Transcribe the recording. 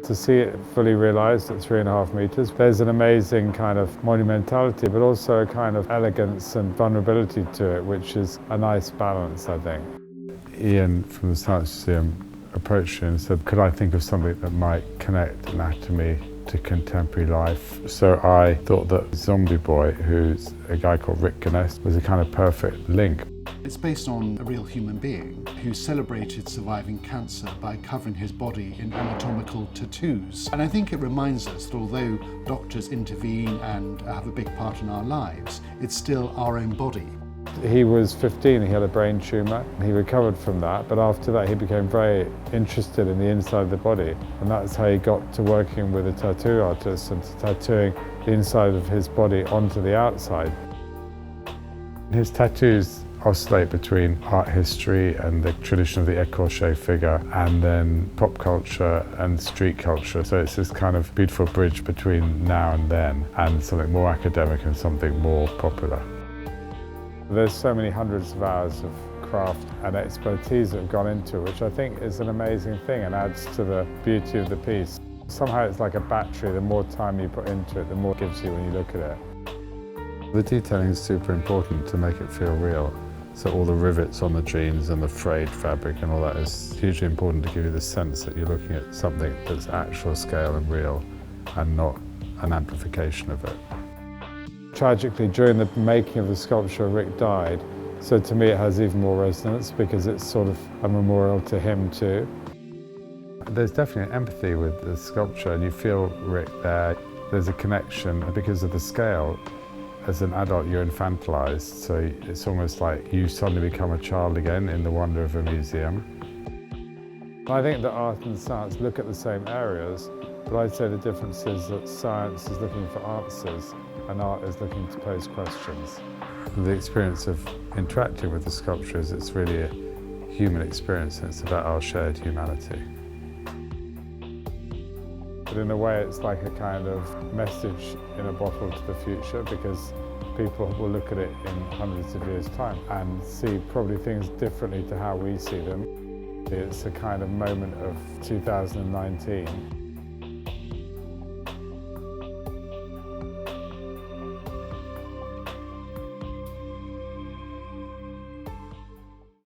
To see it fully realised at 3.5 metres, there's an amazing kind of monumentality, but also a kind of elegance and vulnerability to it, which is a nice balance, I think. Ian from the Science Museum approached me and said, could I think of something that might connect anatomy to contemporary life? So I thought that Zombie Boy, who's a guy called Rick Guinness, was a kind of perfect link. It's based on a real human being who celebrated surviving cancer by covering his body in anatomical tattoos. And I think it reminds us that although doctors intervene and have a big part in our lives, it's still our own body. He was 15, he had a brain tumour. He recovered from that, but after that he became very interested in the inside of the body. And that's how he got to working with a tattoo artist and to tattooing the inside of his body onto the outside. His tattoos oscillate between art history and the tradition of the écorché figure, and then pop culture and street culture. So it's this kind of beautiful bridge between now and then, and something more academic and something more popular. There's so many hundreds of hours of craft and expertise that have gone into it, which I think is an amazing thing and adds to the beauty of the piece. Somehow it's like a battery. The more time you put into it, the more it gives you when you look at it. The detailing is super important to make it feel real. So all the rivets on the jeans and the frayed fabric and all that is hugely important to give you the sense that you're looking at something that's actual scale and real and not an amplification of it. Tragically, during the making of the sculpture, Rick died. So to me it has even more resonance because it's sort of a memorial to him too. There's definitely an empathy with the sculpture and you feel Rick there. There's a connection because of the scale. As an adult, you're infantilized, so it's almost like you suddenly become a child again in the wonder of a museum. I think that art and science look at the same areas, but I'd say the difference is that science is looking for answers and art is looking to pose questions. The experience of interacting with the sculpture is it's really a human experience and it's about our shared humanity. But in a way it's like a kind of message in a bottle to the future because people will look at it in hundreds of years' time and see probably things differently to how we see them. It's a kind of moment of 2019.